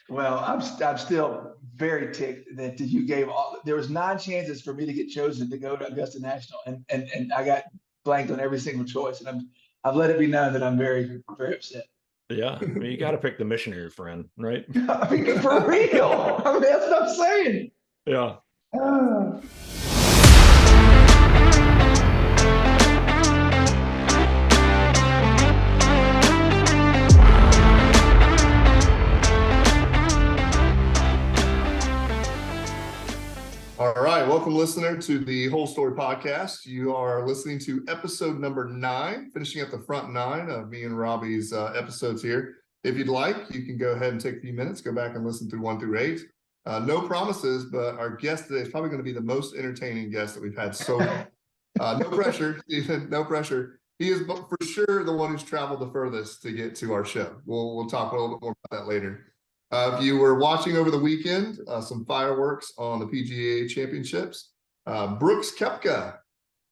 Well, I'm still very ticked that you gave there was 9 chances for me to get chosen to go to Augusta National, and I got blanked on every single choice, and I've let it be known that I'm very, very upset. Yeah, I mean, you got to pick the missionary friend, right? I mean, for real. I mean, that's what I'm saying. Yeah. Ah. All right, welcome, listener, to the Whole Story Podcast. You are listening to episode number 9, finishing up the front 9 of me and Robby's episodes here. If you'd like, you can go ahead and take a few minutes, go back and listen through 1 through 8. No promises, but our guest today is probably going to be the most entertaining guest that we've had so far. No pressure, Stephen, no pressure. He is for sure the one who's traveled the furthest to get to our show. We'll talk a little bit more about that later. If you were watching over the weekend, some fireworks on the PGA Championships. Brooks Koepka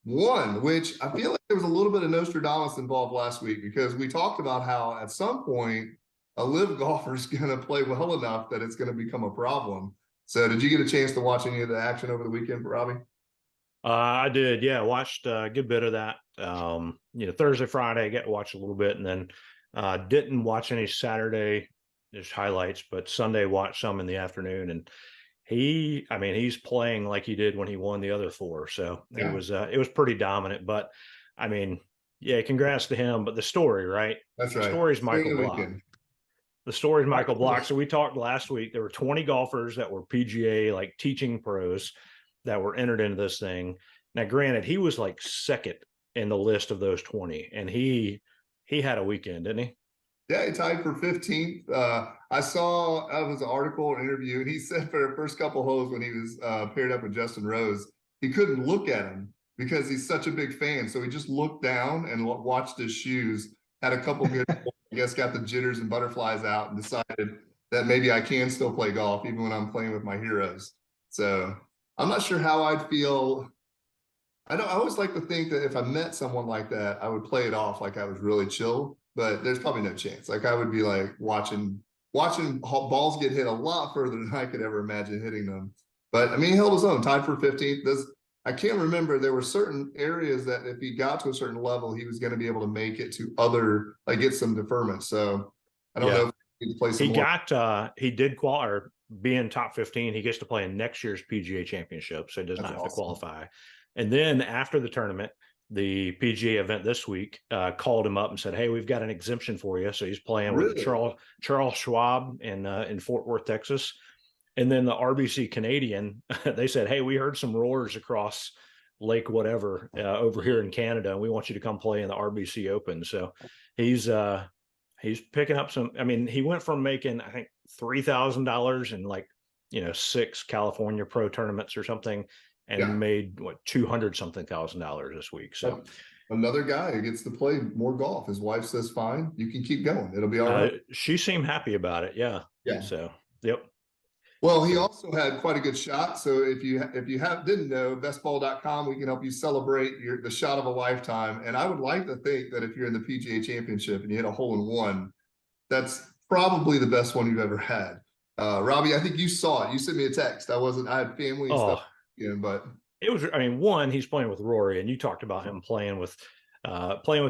won, which I feel like there was a little bit of Nostradamus involved last week, because we talked about how at some point a live golfer is going to play well enough that it's going to become a problem. So did you get a chance to watch any of the action over the weekend for Robby? I did. Yeah. Watched a good bit of that. Thursday, Friday, I got to watch a little bit, and then didn't watch any Saturday, just highlights, but Sunday watched some in the afternoon, and he's playing like he did when he won the other 4. So Yeah. it was pretty dominant, but I mean, yeah, congrats to him. But the story, right? That's The right. story's Michael Block. Weekend. The story's Michael Block. So we talked last week. There were 20 golfers that were PGA, like teaching pros, that were entered into this thing. Now, granted, he was like second in the list of those 20, and he had a weekend, didn't he? Yeah, he tied for 15th. I saw it was an article or interview, and he said for the first couple holes when he was paired up with Justin Rose, he couldn't look at him because he's such a big fan. So he just looked down and watched his shoes. Had a couple good, I guess, got the jitters and butterflies out, and decided that maybe I can still play golf even when I'm playing with my heroes. So I'm not sure how I'd feel. I always like to think that if I met someone like that, I would play it off like I was really chill. But there's probably no chance. Like, I would be like watching balls get hit a lot further than I could ever imagine hitting them. But I mean, he held his own, tied for 15th. I can't remember. There were certain areas that if he got to a certain level, he was going to be able to make it to get some deferment. So I don't know if he could play some more. He did qualify, or be in top 15. He gets to play in next year's PGA Championship, so he does not have to qualify. And then after the tournament, the PGA event this week called him up and said, "Hey, we've got an exemption for you." So he's playing with Charles Schwab in Fort Worth, Texas. And then the RBC Canadian, they said, "Hey, we heard some roars across Lake whatever over here in Canada, and we want you to come play in the RBC Open." So he's picking up some. I mean, he went from making, I think, $3,000 in 6 California pro tournaments or something, and made $200-something thousand this week. So another guy who gets to play more golf. His wife says, "Fine, you can keep going. It'll be all right." She seemed happy about it. Yeah. So, yep. Well, he also had quite a good shot. So if you didn't know, bestball.com, we can help you celebrate the shot of a lifetime. And I would like to think that if you're in the PGA Championship and you hit a hole in one, that's probably the best one you've ever had. Robby, I think you saw it. You sent me a text. I had family and stuff. But it was, one, he's playing with Rory, and you talked about him playing with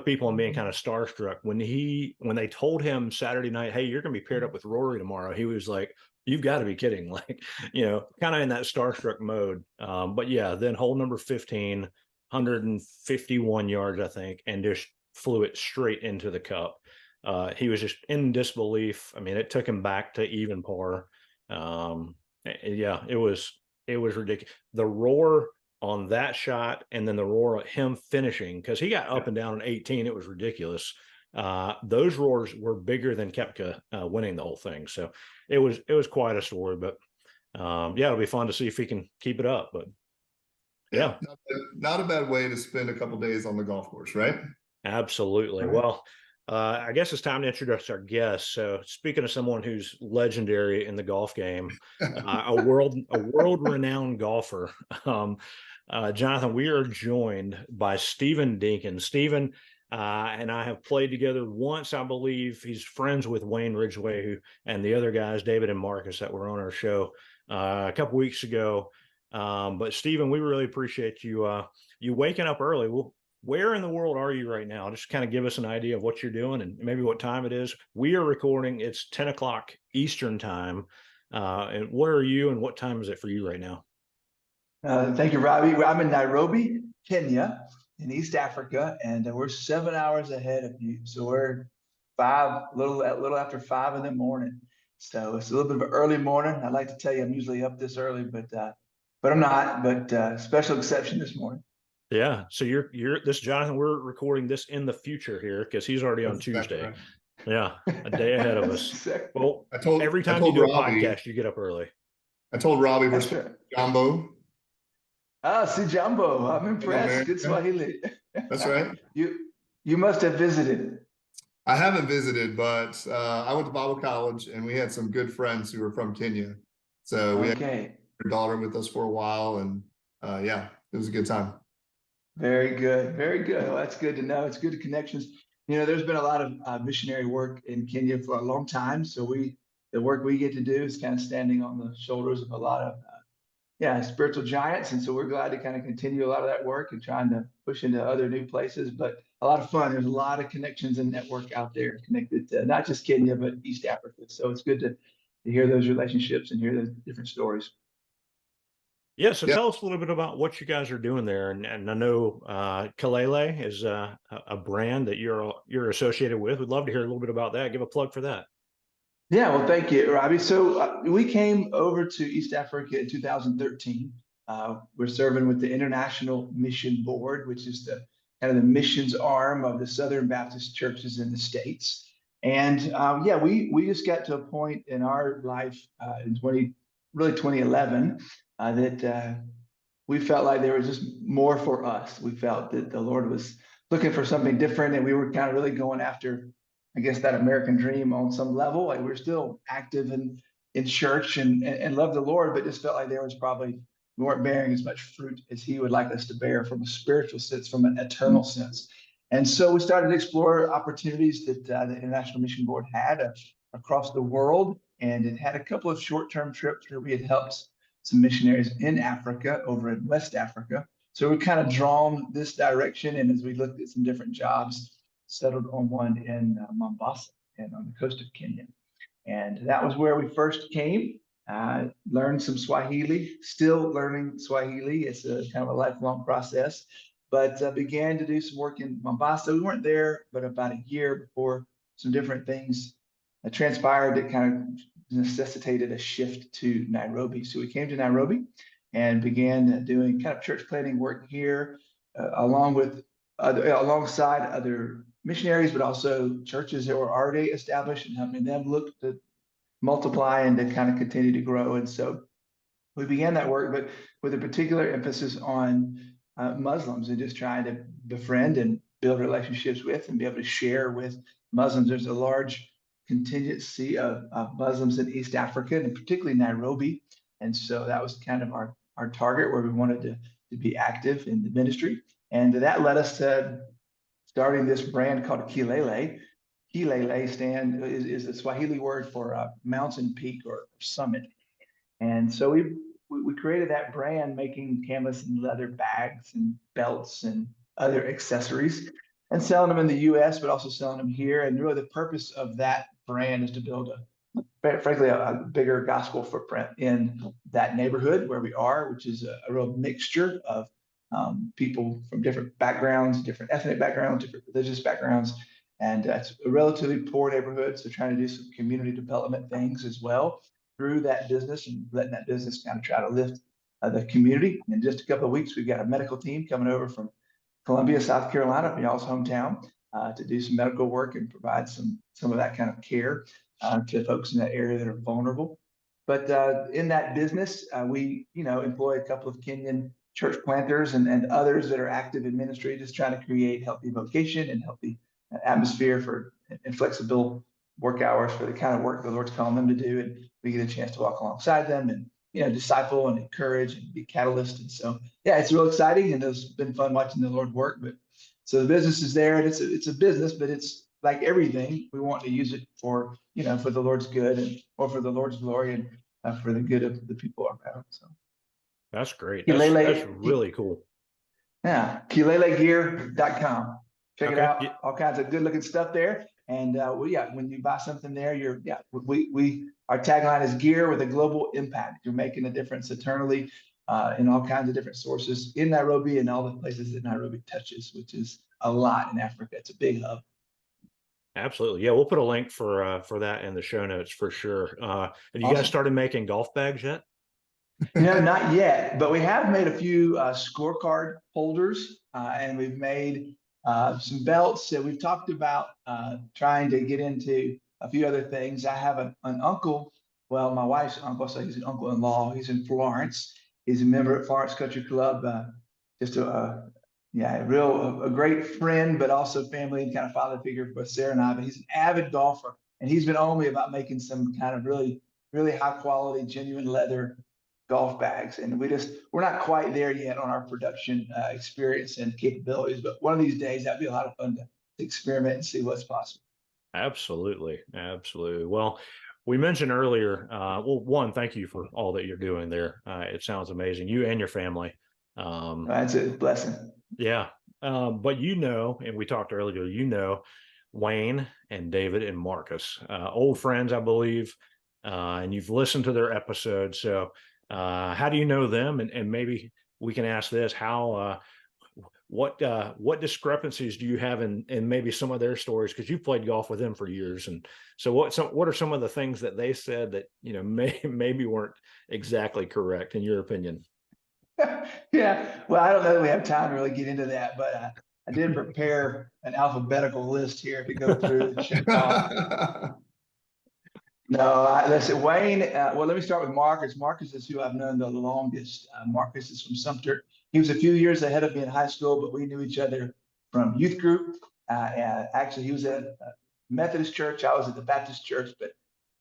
people and being kind of starstruck. When they told him Saturday night, "Hey, you're going to be paired up with Rory tomorrow," he was like, "You've got to be kidding." Like, kind of in that starstruck mode. But yeah, then hole number 15, 151 yards, I think, and just flew it straight into the cup. He was just in disbelief. I mean, it took him back to even par. It was ridiculous. The roar on that shot, and then the roar of him finishing, because he got up and down in 18. It was ridiculous. Those roars were bigger than Koepka winning the whole thing. So it was quite a story. But it'll be fun to see if he can keep it up. But yeah, not a bad way to spend a couple days on the golf course, right? Absolutely. Right. Well, I guess it's time to introduce our guest. So, speaking of someone who's legendary in the golf game, a world-renowned golfer, Jonathan, we are joined by Stephen Dinkins. Stephen, and I have played together once. I believe he's friends with Wayne Ridgway and the other guys, David and Marcus, that were on our show a couple weeks ago. But Stephen, we really appreciate you waking up early. Well, where in the world are you right now? Just kind of give us an idea of what you're doing and maybe what time it is. We are recording. It's 10 o'clock Eastern time. And where are you and what time is it for you right now? Thank you, Robby. I'm in Nairobi, Kenya, in East Africa, and we're 7 hours ahead of you. So we're a little after 5 in the morning. So it's a little bit of an early morning. I'd like to tell you I'm usually up this early, but I'm not. But special exception this morning. Yeah. So you're this Jonathan. We're recording this in the future here because he's already on Tuesday. Right. Yeah, a day ahead of us. Well, every time you do a podcast, you get up early. I told Robby we're Jambo. Ah, si Jambo. I'm impressed. Good Swahili. That's right. You must have visited. I haven't visited, but I went to Bible college and we had some good friends who were from Kenya. So we had our daughter with us for a while, and yeah, it was a good time. Very good. Very good. Well, that's good to know. It's good connections. You know, there's been a lot of missionary work in Kenya for a long time. So the work we get to do is kind of standing on the shoulders of a lot of spiritual giants. And so we're glad to kind of continue a lot of that work and trying to push into other new places, but a lot of fun. There's a lot of connections and network out there connected to not just Kenya, but East Africa. So it's good to hear those relationships and hear those different stories. Yeah, so tell us a little bit about what you guys are doing there, and I know Kilele is a brand that you're associated with. We'd love to hear a little bit about that. Give a plug for that. Yeah, well, thank you, Robby. So we came over to East Africa in 2013. We're serving with the International Mission Board, which is the kind of the missions arm of the Southern Baptist churches in the States. And we just got to a point in our life in 2011 that we felt like there was just more for us. We felt that the Lord was looking for something different, and we were kind of really going after, I guess, that American dream on some level. Like we're still active in church and love the Lord, but just felt like we weren't bearing as much fruit as He would like us to bear from a spiritual sense, from an eternal sense. And so we started to explore opportunities that the International Mission Board had across the world, and it had a couple of short-term trips where we had helped some missionaries in Africa, over in West Africa. So we kind of drawn this direction, and as we looked at some different jobs, settled on one in Mombasa and on the coast of Kenya. And that was where we first came, learned some Swahili, still learning Swahili. It's a kind of a lifelong process, but began to do some work in Mombasa. We weren't there, but about a year before some different things transpired that kind of necessitated a shift to Nairobi. So we came to Nairobi and began doing kind of church planting work here, alongside other missionaries, but also churches that were already established, and helping them look to multiply and to kind of continue to grow. And so we began that work, but with a particular emphasis on Muslims, and just trying to befriend and build relationships with and be able to share with Muslims. There's a large contingency of Muslims in East Africa, and particularly Nairobi. And so that was kind of our target, where we wanted to be active in the ministry. And that led us to starting this brand called Kilele. Kilele is a Swahili word for mountain peak or summit. And so we created that brand, making canvas and leather bags and belts and other accessories, and selling them in the US, but also selling them here. And really the purpose of that brand is to build a bigger gospel footprint in that neighborhood where we are, which is a real mixture of people from different backgrounds, different ethnic backgrounds, different religious backgrounds. And it's a relatively poor neighborhood. So trying to do some community development things as well through that business, and letting that business kind of try to lift the community. In just a couple of weeks, we've got a medical team coming over from Columbia, South Carolina, y'all's hometown, to do some medical work and provide some of that kind of care to folks in that area that are vulnerable. But in that business, we employ a couple of Kenyan church planters and others that are active in ministry, just trying to create healthy vocation and healthy atmosphere for and flexible work hours for the kind of work the Lord's calling them to do. And we get a chance to walk alongside them and disciple and encourage and be catalyst. And so, yeah, it's real exciting, and it's been fun watching the Lord work. But So the business is there, and it's a business, but it's like everything. We want to use it for, for the Lord's good or for the Lord's glory and for the good of the people around. So That's great. That's Kilele, really cool. yeah, KileleGear.com. Check it Okay. out. All kinds of good looking stuff there. And when you buy something there, we our tagline is gear with a global impact. You're making a difference eternally in all kinds of different sources in Nairobi and all the places that Nairobi touches, which is a lot in Africa. It's a big hub. Absolutely. Yeah, we'll put a link for that in the show notes for sure. Have you guys started making golf bags yet? Not yet, but we have made a few scorecard holders, and we've made some belts that we've talked about trying to get into a few other things. I have an uncle, well, my wife's uncle, so he's an uncle-in-law. He's in Florence. He's a member at Florence Country Club. Just a great friend, but also family and kind of father figure for Sarah and I. But he's an avid golfer, and he's been on me about making some kind of really, really high quality, genuine leather golf bags. And we're not quite there yet on our production experience and capabilities, but one of these days that'd be a lot of fun to experiment and see what's possible. Absolutely. Well, we mentioned earlier, one, thank you for all that you're doing there. It sounds amazing. You and your family. That's a blessing. Yeah. But and we talked earlier, Wayne and David and Marcus, old friends, I believe, and you've listened to their episodes. So how do you know them? And maybe we can ask this, what discrepancies do you have in maybe some of their stories? Because you've played golf with them for years. And so what are some of the things that they said that, maybe weren't exactly correct in your opinion? Yeah, well, I don't know that we have time to really get into that, but I did prepare an alphabetical list here to go through and check off. No, listen, Wayne. Well, let me start with Marcus. Marcus is who I've known the longest. Marcus is from Sumter. He was a few years ahead of me in high school, but we knew each other from youth group. Actually, he was at a Methodist church. I was at the Baptist church, but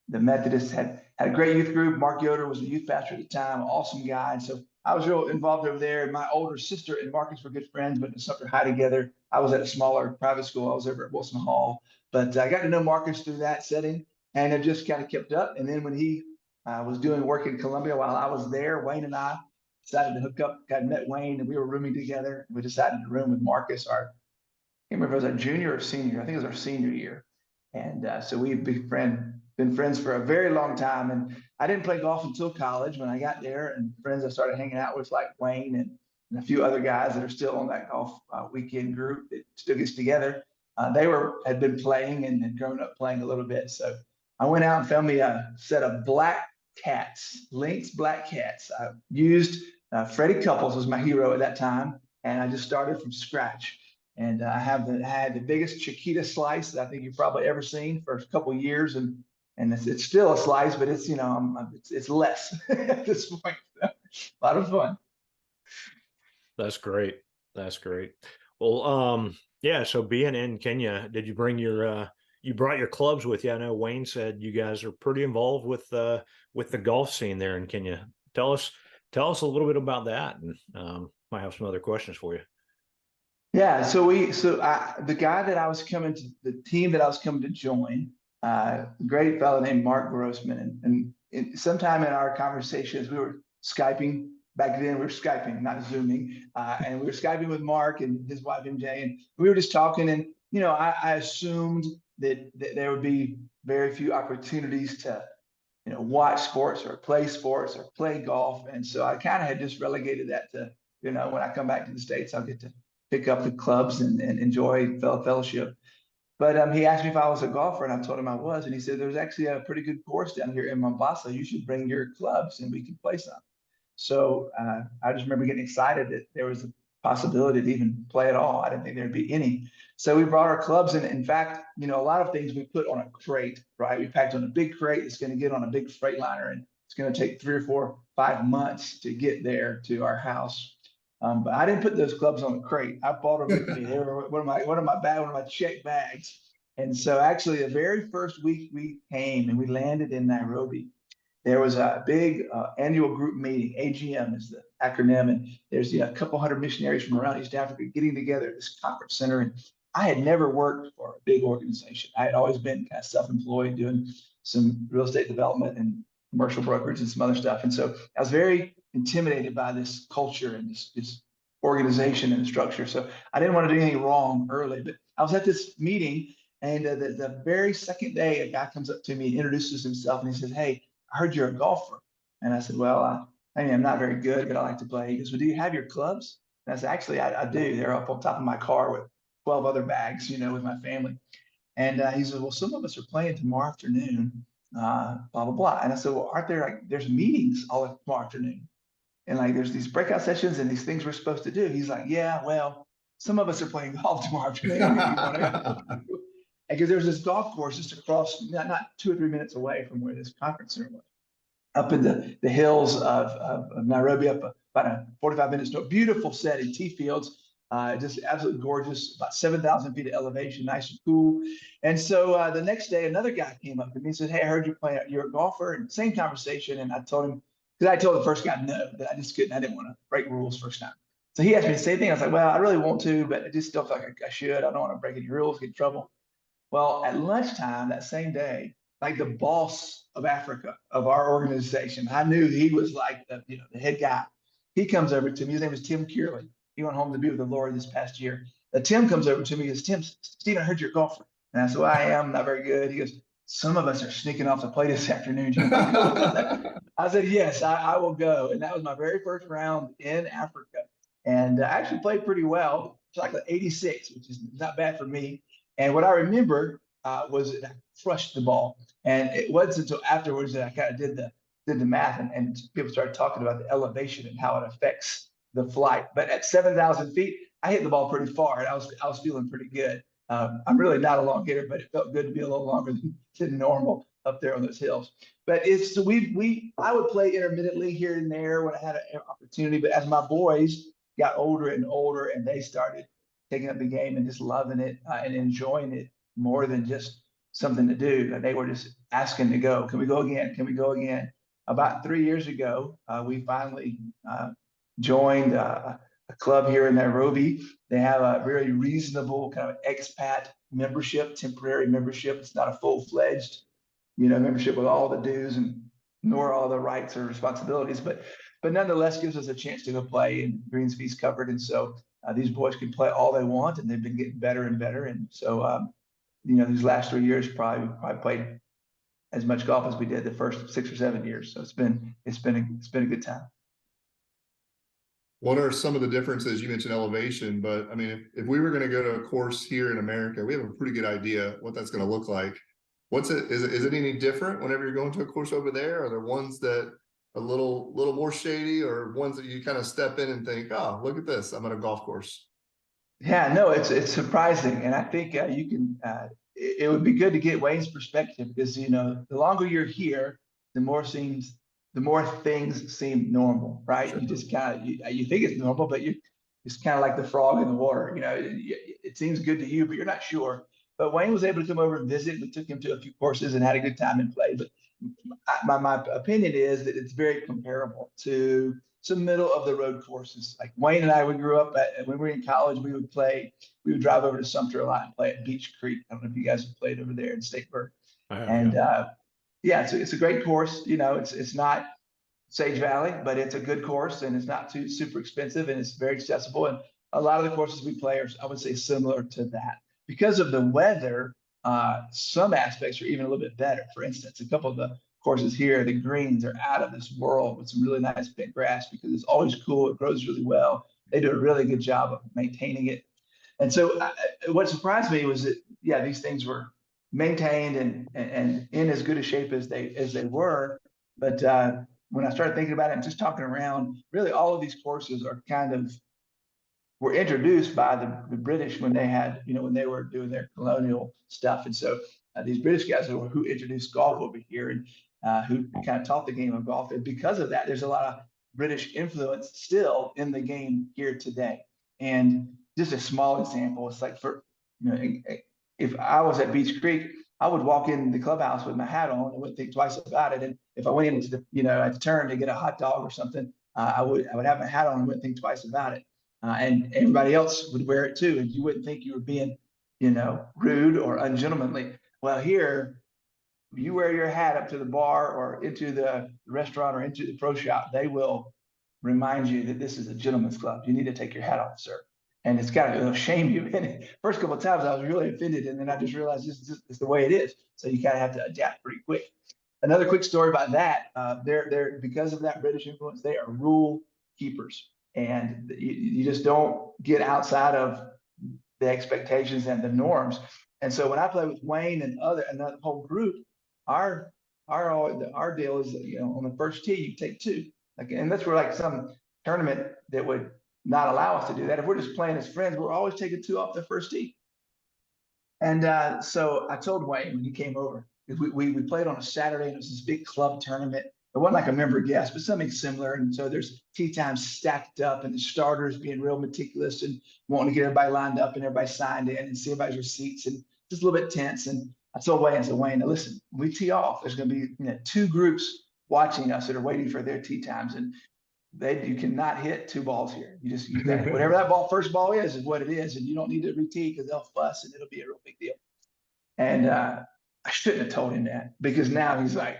the Methodists had a great youth group. Mark Yoder was the youth pastor at the time, awesome guy. And so I was real involved over there. My older sister and Marcus were good friends, but in Sumter High together. I was at a smaller private school. I was over at Wilson Hall, but I got to know Marcus through that setting, and it just kind of kept up. And then when he was doing work in Columbia while I was there, Wayne and I decided to hook up. Got met Wayne, and we were rooming together. We decided to room with Marcus. I can't remember if it was our junior or senior. I think it was our senior year, and so we've been friends for a very long time. And I didn't play golf until college. When I got there, and friends I started hanging out with like Wayne and a few other guys that are still on that golf weekend group that still gets together. They had been playing and had grown up playing a little bit. So I went out and found me a set of black cats, Lynx black cats. I used Freddie Couples was my hero at that time, and I just started from scratch. And I had the biggest Chiquita slice that I think you've probably ever seen for a couple of years, and it's still a slice, but it's it's less at this point. A lot of fun. That's great. Well, yeah. So being in Kenya, did you bring you brought your clubs with you? I know Wayne said you guys are pretty involved with the golf scene there in Kenya. Tell us a little bit about that, and might have some other questions for you. Yeah. So the guy that I was coming to, the team that I was coming to join, great fellow named Mark Grossman, and sometime in our conversations we were Skyping. Back then we were Skyping, not Zooming, and we were Skyping with Mark and his wife MJ, and we were just talking. And I assumed that there would be very few opportunities to watch sports or play golf, and so I kind of had just relegated that to when I come back to the States I'll get to pick up the clubs and enjoy fellowship. But he asked me if I was a golfer, and I told him I was, and he said there's actually a pretty good course down here in Mombasa. You should bring your clubs and we can play some. So I just remember getting excited that there was a possibility to even play at all. I didn't think there'd be any. So we brought our clubs, and in fact, a lot of things we put on a crate, right? We packed on a big crate. It's going to get on a big freight liner, and it's going to take 3 or 4, 5 months to get there to our house. But I didn't put those clubs on the crate. I bought them with me. They were one of my check bags. And so actually the very first week we came and we landed in Nairobi, there was a big annual group meeting. AGM is the acronym, and there's a couple hundred missionaries from around East Africa getting together at this conference center. And I had never worked for a big organization. I had always been kind of self-employed, doing some real estate development and commercial brokerage and some other stuff. And so I was very intimidated by this culture and this organization and structure. So I didn't want to do anything wrong early. But I was at this meeting, and the very second day, a guy comes up to me and introduces himself, and he says, "Hey, I heard you're a golfer." And I said, "Well, I mean, I'm not very good, but I like to play." He goes, "Well, do you have your clubs?" And I said, "Actually, I do. They're up on top of my car with 12 other bags, with my family." And he said, "Well, some of us are playing tomorrow afternoon, blah, blah, blah." And I said, "Well, aren't there there's meetings all tomorrow afternoon? And there's these breakout sessions and these things we're supposed to do." He's like, "Yeah, well, some of us are playing golf tomorrow afternoon. You want to go?" Because there's this golf course just across, not 2 or 3 minutes away from where this conference center was, up in the hills of Nairobi, up about a 45 minutes north. Beautiful setting, tee fields, just absolutely gorgeous, about 7,000 feet of elevation, nice and cool. And so the next day, another guy came up to me and said, "Hey, I heard you play, you're a golfer," and same conversation. And I told him, because I told the first guy no, that I just couldn't, I didn't want to break rules first time. So he asked me the same thing. I was like, "Well, I really want to, but I just don't feel like I should. I don't want to break any rules, get in trouble." Well, at lunchtime that same day, like the boss of Africa of our organization, I knew he was like the head guy. He comes over to me. His name is Tim Kearley. He went home to be with the Lord this past year. Tim comes over to me and says, "Stephen, I heard you're a golfer." And I said, "Well, I am, not very good." He goes, "Some of us are sneaking off to play this afternoon. Do you want to go?" I said, "Yes, I will go." And that was my very first round in Africa. And I actually played pretty well. It's like 86, which is not bad for me. And what I remember was that I crushed the ball. And it wasn't until afterwards that I kind of did the math, and people started talking about the elevation and how it affects the flight. But at 7,000 feet, I hit the ball pretty far, and I was feeling pretty good. I'm really not a long hitter, but it felt good to be a little longer than normal up there on those hills. But it's so I would play intermittently here and there when I had an opportunity. But as my boys got older and older, and they started taking up the game and just loving it and enjoying it more than just something to do, they were just asking to go. "Can we go again? Can we go again?" About 3 years ago, we finally joined a club here in Nairobi. They have a very reasonable kind of expat membership, temporary membership. It's not a full-fledged, membership with all the dues and nor all the rights or responsibilities, but nonetheless gives us a chance to go play, and greens fees covered. And so these boys can play all they want, and they've been getting better and better. And so, these last 3 years probably played as much golf as we did the first 6 or 7 years. So it's been a good time. What are some of the differences? You mentioned elevation, but I mean, if we were going to go to a course here in America, we have a pretty good idea what that's going to look like. Is it any different whenever you're going to a course over there? Are there ones that are a little more shady, or ones that you kind of step in and think, "Oh, look at this, I'm at a golf course"? Yeah, no, it's surprising, and I think you can. It would be good to get Wayne's perspective, because the longer you're here, the more things seem normal, right? Sure. You just kind of you think it's normal, but it's kind of like the frog in the water. It seems good to you, but you're not sure. But Wayne was able to come over and visit. We took him to a few courses and had a good time and play. But my opinion is that it's very comparable to some middle of the road courses. Like Wayne and I, we grew up when we were in college, we would drive over to Sumter a lot and play at Beach Creek. I don't know if you guys have played over there in Statesburg. And yeah, it's a great course. It's not Sage Valley, but it's a good course, and it's not too super expensive, and it's very accessible. And a lot of the courses we play are, I would say, similar to that. Because of the weather, some aspects are even a little bit better. For instance, a couple of the courses here, the greens are out of this world with some really nice bent grass, because it's always cool. It grows really well. They do a really good job of maintaining it. And so what surprised me was that, yeah, these things were maintained and in as good a shape as they were. But when I started thinking about it and just talking around, really all of these courses are were introduced by the British when they were doing their colonial stuff. And so these British guys who introduced golf over here, and who kind of taught the game of golf. And because of that, there's a lot of British influence still in the game here today. And just a small example, it's like if I was at Beach Creek, I would walk in the clubhouse with my hat on and wouldn't think twice about it. And if I went into the, at the turn to get a hot dog or something, I would have my hat on and wouldn't think twice about it. And everybody else would wear it too. And you wouldn't think you were being, rude or ungentlemanly. Well, here, you wear your hat up to the bar or into the restaurant or into the pro shop, they will remind you that this is a gentleman's club. You need to take your hat off, sir. And it's got to shame you. And first couple of times I was really offended, and then I just realized this is the way it is. So you kind of have to adapt pretty quick. Another quick story about that: they're because of that British influence, they are rule keepers, and you just don't get outside of the expectations and the norms. And so when I play with Wayne and another whole group, our our deal is, on the first tee you take two, like, and that's where like some tournament that would not allow us to do that. If we're just playing as friends, we're always taking two off the first tee. And so I told Wayne when he came over, we played on a Saturday, and it was this big club tournament. It wasn't like a member guest, but something similar. And so there's tee times stacked up, and the starters being real meticulous and wanting to get everybody lined up and everybody signed in and see everybody's receipts, and just a little bit tense. And I told Wayne, now listen, when we tee off, there's going to be two groups watching us that are waiting for their tee times, and you cannot hit two balls here. You got whatever that first ball is what it is, and you don't need to retee because they'll fuss and it'll be a real big deal. And I shouldn't have told him that, because now he's like,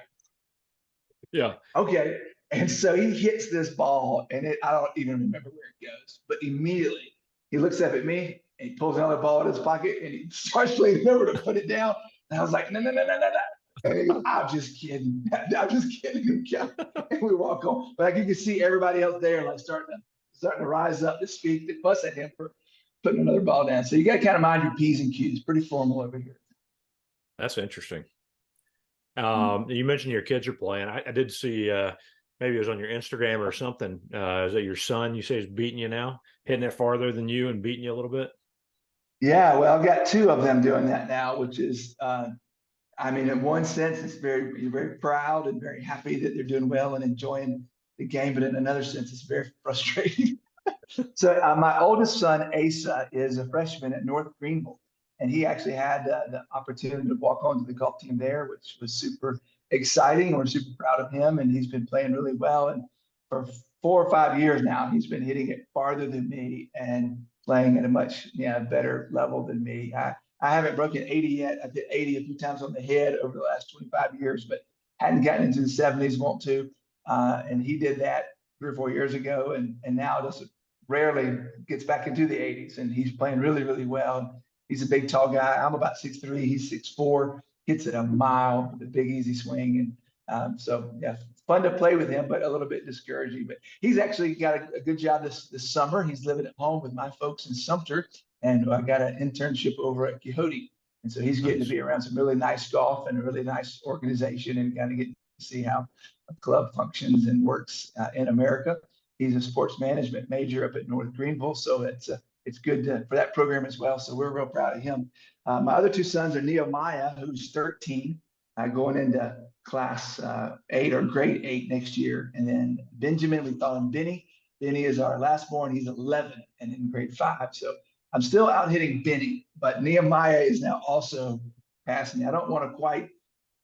yeah, okay. And so he hits this ball, and I don't even remember where it goes, but immediately he looks up at me and he pulls another ball out of his pocket and he starts leaning over to put it down. And I was like, no. And he goes, I'm just kidding. I'm just kidding. And we walk on. But like, you can see everybody else there like starting to rise up to speak, to fuss at him for putting another ball down. So you got to kind of mind your P's and Q's. Pretty formal over here. That's interesting. You mentioned your kids are playing. I did see, maybe it was on your Instagram or something. Is that your son? You say he's beating you now, hitting it farther than you and beating you a little bit? Yeah, well, I've got two of them doing that now, which is, in one sense, you're very proud and very happy that they're doing well and enjoying the game. But in another sense, it's very frustrating. So my oldest son, Asa, is a freshman at North Greenville. And he actually had the opportunity to walk onto the golf team there, which was super exciting. We're super proud of him, and he's been playing really well. And for 4 or 5 years now, he's been hitting it farther than me and playing at a much better level than me. I haven't broken 80 yet. I've hit 80 a few times on the head over the last 25 years, but hadn't gotten into the 70s, want to. And he did that 3 or 4 years ago, and now just rarely gets back into the 80s, and he's playing really, really well. He's a big, tall guy. I'm about 6'3". He's 6'4". Hits it a mile with a big, easy swing. And so, yeah, fun to play with him, but a little bit discouraging. But he's actually got a good job this summer. He's living at home with my folks in Sumter, and I got an internship over at Quixote. And so he's getting to be around some really nice golf and a really nice organization, and kind of getting to see how a club functions and works in America. He's a sports management major up at North Greenville, so it's good for that program as well. So we're real proud of him. My other two sons are Nehemiah, who's 13, going into class 8 or grade 8 next year. And then Benjamin, we call him Benny. Benny is our last born. He's 11 and in grade 5. So I'm still out hitting Benny, but Nehemiah is now also passing. I don't want to quite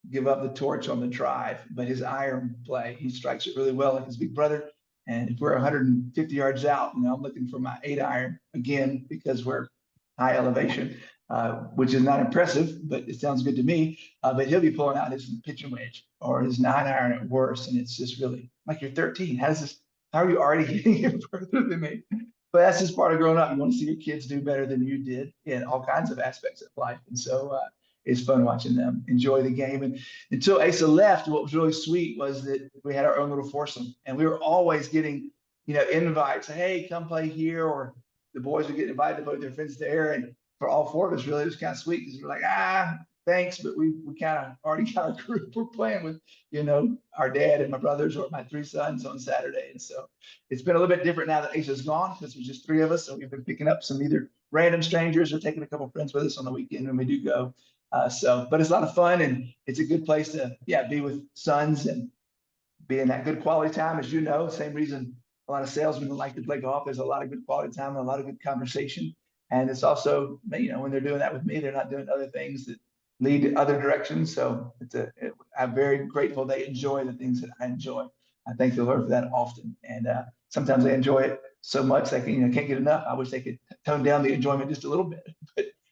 give up the torch on the drive, but his iron play, he strikes it really well like his big brother. And if we're 150 yards out, I'm looking for my 8 iron again, because we're high elevation, which is not impressive, but it sounds good to me. But he'll be pulling out his pitching wedge or his 9 iron at worst. And it's just really like, you're 13. How are you already hitting it further than me? But that's just part of growing up. You want to see your kids do better than you did in all kinds of aspects of life. And so it's fun watching them enjoy the game. And until Asa left, what was really sweet was that we had our own little foursome, and we were always getting, invites. Hey, come play here, or the boys would get invited to play with their friends there. And for all 4 of us, really, it was kind of sweet, because we're like, thanks, but we kind of already got a group we're playing with, our dad and my brothers or my 3 sons on Saturday. And so it's been a little bit different now that Asa's gone, because there's just 3 of us. So we've been picking up some either random strangers or taking a couple of friends with us on the weekend when we do go. But it's a lot of fun, and it's a good place to, be with sons and be in that good quality time. As you know, same reason a lot of salesmen like to play golf. There's a lot of good quality time and a lot of good conversation. And it's also, when they're doing that with me, they're not doing other things that lead other directions. So I'm very grateful they enjoy the things that I enjoy. I thank the Lord for that often. And sometimes they enjoy it so much they can't get enough. I wish they could tone down the enjoyment just a little bit,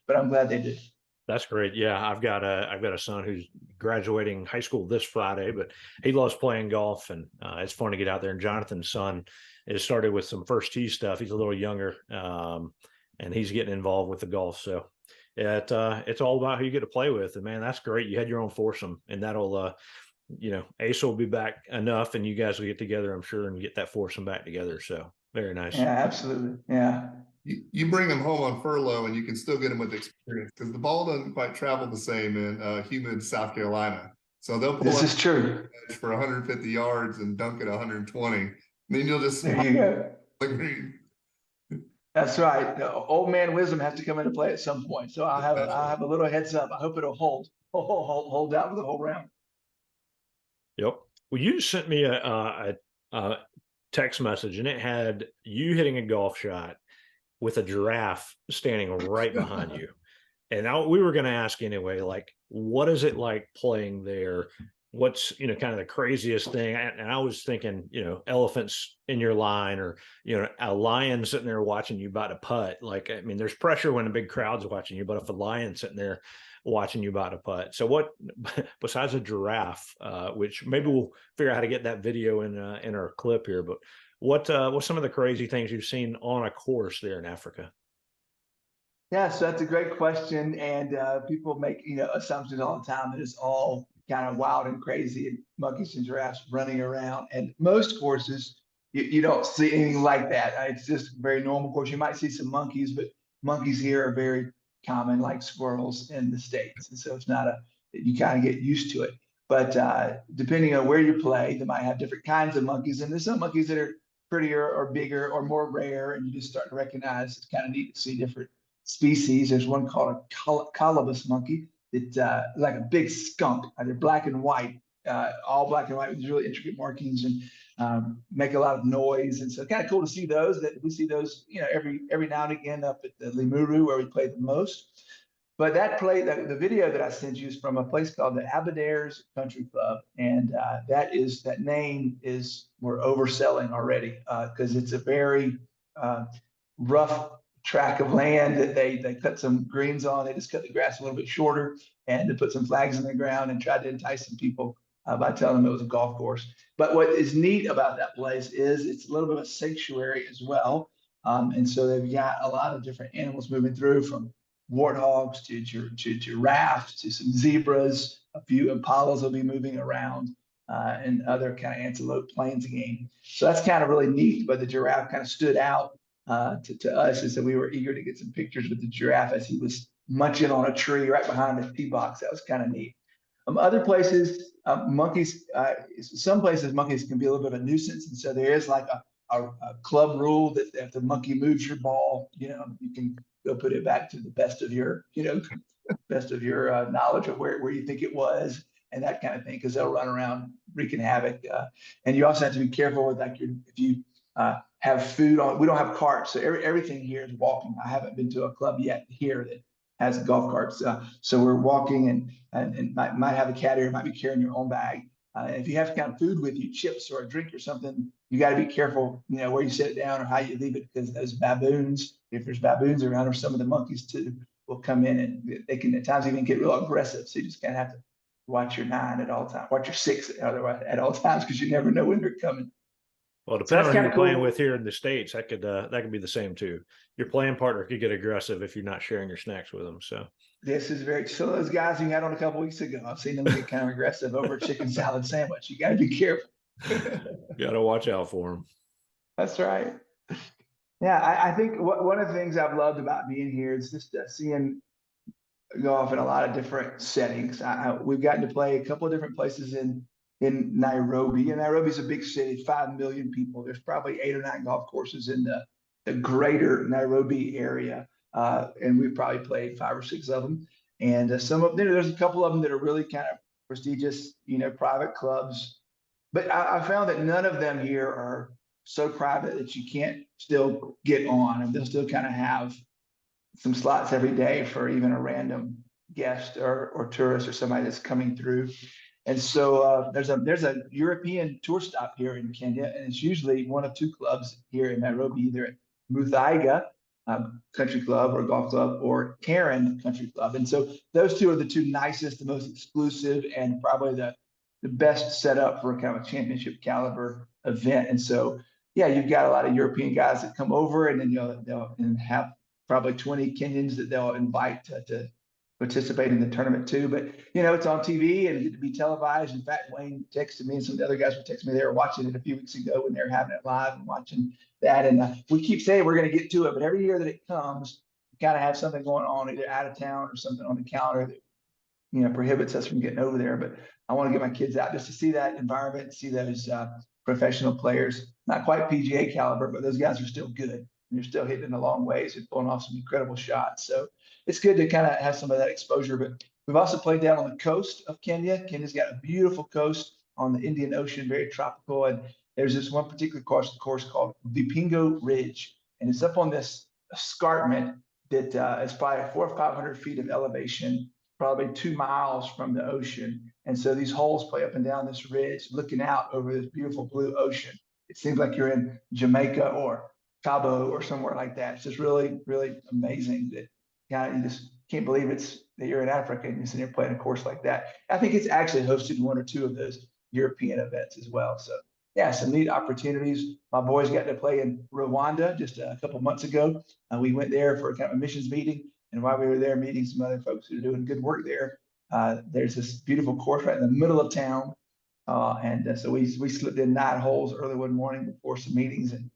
but I'm glad they did. That's great. Yeah, I've got a son who's graduating high school this Friday, but he loves playing golf, and it's fun to get out there. And Jonathan's son has started with some first tee stuff. He's a little younger, and he's getting involved with the golf. So it's all about who you get to play with. And man, that's great. You had your own foursome, and that'll Ace will be back enough, and you guys will get together, I'm sure, and get that foursome back together. So very nice. Yeah, absolutely. Yeah. You bring them home on furlough and you can still get them with experience, because the ball doesn't quite travel the same in humid South Carolina. So they'll pull this is true for 150 yards and dunk it 120. And then you'll just there you go. Like, that's right. The old man wisdom has to come into play at some point. So I'll have a little heads up. I hope it'll hold out for the whole round. Yep. Well, you sent me a text message, and it had you hitting a golf shot with a giraffe standing right behind you. And we were going to ask anyway, like, what is it like playing there? What's, kind of the craziest thing? And I was thinking, elephants in your line, or, a lion sitting there watching you about to putt. Like, I mean, there's pressure when a big crowd's watching you, but if a lion's sitting there watching you about to putt. So what, besides a giraffe, which maybe we'll figure out how to get that video in our clip here, but what's some of the crazy things you've seen on a course there in Africa? Yeah, so that's a great question. And people make, assumptions all the time that it's all kind of wild and crazy and monkeys and giraffes running around. And most courses, you don't see anything like that. It's just a very normal course. You might see some monkeys, but monkeys here are very common, like squirrels in the States. And so it's not you kind of get used to it. But depending on where you play, they might have different kinds of monkeys. And there's some monkeys that are prettier or bigger or more rare, and you just start to recognize. It's kind of neat to see different species. There's one called a colobus monkey. It's like a big skunk. They're black and white, all black and white with really intricate markings, and make a lot of noise. And so kind of cool to see those. That we see those, every now and again up at the Limuru where we play the most. But the video that I sent you is from a place called the Aberdares Country Club, and that name is, we're overselling already, because it's a very rough tract of land that they cut some greens on. They just cut the grass a little bit shorter, and they put some flags in the ground and tried to entice some people by telling them it was a golf course. But what is neat about that place is it's a little bit of a sanctuary as well, and so they've got a lot of different animals moving through, from warthogs to giraffes to some zebras. A few impalas will be moving around, and other kind of antelope plains game. So that's kind of really neat. But the giraffe kind of stood out to us, is that we were eager to get some pictures with the giraffe as he was munching on a tree right behind the tee box. That was kind of neat. Other places, monkeys, some places monkeys can be a little bit of a nuisance. And so there is like a club rule that if the monkey moves your ball, you can go put it back to the best of your, knowledge of where you think it was, and that kind of thing, because they'll run around wreaking havoc. And you also have to be careful with if you have food on. We don't have carts, so everything here is walking. I haven't been to a club yet here that has golf carts, so we're walking, and might have a caddy, or might be carrying your own bag. If you have kind of food with you, chips or a drink or something, you got to be careful, where you set it down or how you leave it, because those baboons, if there's baboons around, or some of the monkeys too, will come in, and they can at times even get real aggressive. So you just kind of have to watch your 9 at all times, watch your 6 at all times, because you never know when they're coming. Well, depending on who you're playing with here in the States, that could be the same too. Your playing partner could get aggressive if you're not sharing your snacks with them. So this is so those guys you had on a couple weeks ago, I've seen them get kind of aggressive over a chicken salad sandwich. You got to be careful. Got to watch out for them. That's right. Yeah, I think one of the things I've loved about being here is just seeing golf in a lot of different settings. We've gotten to play a couple of different places in Nairobi, and Nairobi's a big city, 5 million people. There's probably 8 or 9 golf courses in the greater Nairobi area, and we've probably played 5 or 6 of them. And there's a couple of them that are really kind of prestigious, private clubs. But I found that none of them here are so private that you can't still get on, and they'll still kind of have some slots every day for even a random guest or tourist or somebody that's coming through. And so there's a European tour stop here in Kenya, and it's usually one of two clubs here in Nairobi, either at Muthaiga Country Club or Golf Club or Karen Country Club. And so those two are the two nicest, the most exclusive, and probably the best set up for kind of a championship caliber event. And so, yeah, you've got a lot of European guys that come over, and then they'll have probably 20 Kenyans that they'll invite to participate in the tournament too. But it's on TV and it get to be televised. In fact, Wayne texted me and some of the other guys were texting me. They were watching it a few weeks ago when they were having it live and watching that. And we keep saying we're going to get to it, but every year that it comes, we kind of have something going on either out of town or something on the calendar that prohibits us from getting over there. But I want to get my kids out just to see that environment, see those professional players, not quite PGA caliber, but those guys are still good. And they're still hitting the long ways and pulling off some incredible shots. So it's good to kind of have some of that exposure. But we've also played down on the coast of Kenya. Kenya's got a beautiful coast on the Indian Ocean, very tropical. And there's this one particular course called Vipingo Ridge. And it's up on this escarpment that is probably 400 or 500 feet of elevation, probably 2 miles from the ocean. And so these holes play up and down this ridge, looking out over this beautiful blue ocean. It seems like you're in Jamaica or Cabo or somewhere like that. It's just really, really amazing that you just can't believe that you're in Africa and you're sitting here playing a course like that. I think it's actually hosted one or two of those European events as well. So yeah, some neat opportunities. My boys got to play in Rwanda just a couple months ago. We went there for kind of a missions meeting. And while we were there meeting some other folks who are doing good work there, there's this beautiful course right in the middle of town. So we slipped in 9 holes early one morning before some meetings and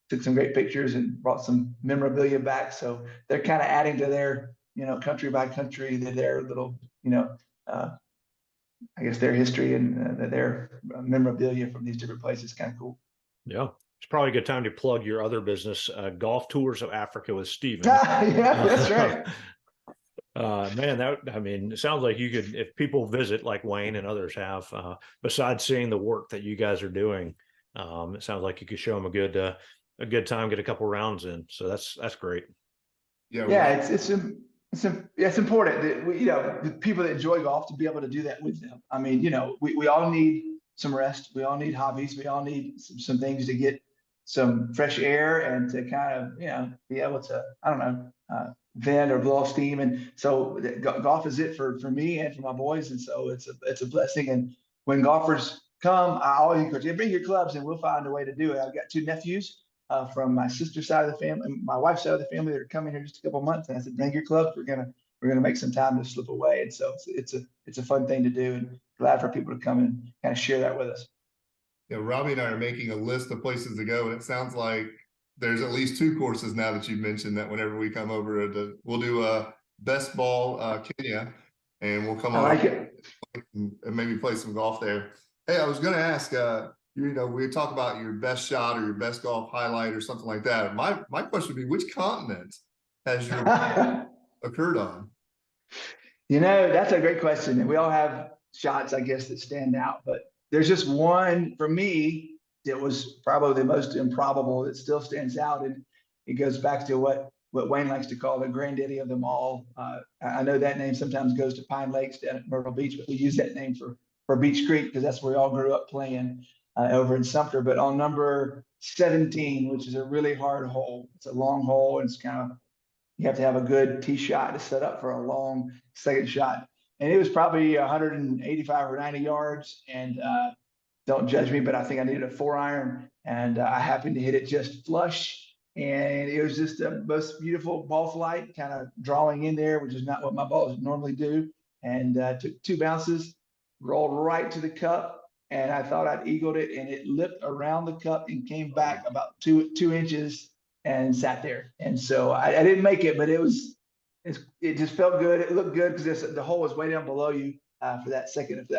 took some great pictures and brought some memorabilia back. So they're kind of adding to their, country by country, their little, I guess their history and their memorabilia from these different places. Kind of cool. Yeah. It's probably a good time to plug your other business, Golf Tours of Africa with Stephen. Yeah, that's right. Man, it sounds like you could, if people visit like Wayne and others have, besides seeing the work that you guys are doing, it sounds like you could show them a good time, get a couple rounds in. So that's great. Yeah, it's important that the people that enjoy golf to be able to do that with them. I mean, we all need some rest. We all need hobbies. We all need some things to get some fresh air and to kind of, be able to, I don't know, vent or blow off steam. And so golf is it for me and for my boys. And so it's a blessing. And when golfers come, I always encourage you, bring your clubs and we'll find a way to do it. I've got 2 nephews from my sister's side of the family, my wife's side of the family that are coming here just a couple of months. And I said, bring your clubs. We're gonna make some time to slip away. And so it's a fun thing to do, and glad for people to come and kind of share that with us. Yeah, Robby and I are making a list of places to go, and it sounds like there's at least 2 courses now that you've mentioned that whenever we come over, we'll do a best ball Kenya, and we'll come on and maybe play some golf there. Hey, I was going to ask, we talk about your best shot or your best golf highlight or something like that. My question would be, which continent has your occurred on? That's a great question, and we all have shots, I guess, that stand out, but there's just one for me that was probably the most improbable that still stands out, and it goes back to what Wayne likes to call the granddaddy of them all. I know that name sometimes goes to Pine Lakes down at Myrtle Beach, but we use that name for Beach Creek because that's where we all grew up playing over in Sumter. But on number 17, which is a really hard hole, it's a long hole, and it's kind of, you have to have a good tee shot to set up for a long second shot. And it was probably 185 or 90 yards. And don't judge me, but I think I needed a 4-iron. And I happened to hit it just flush. And it was just the most beautiful ball flight, kind of drawing in there, which is not what my balls normally do. And took 2 bounces, rolled right to the cup. And I thought I'd eagled it. And it lipped around the cup and came back about 2 inches and sat there. And so I didn't make it, but it just felt good. It looked good because the hole was way down below you for that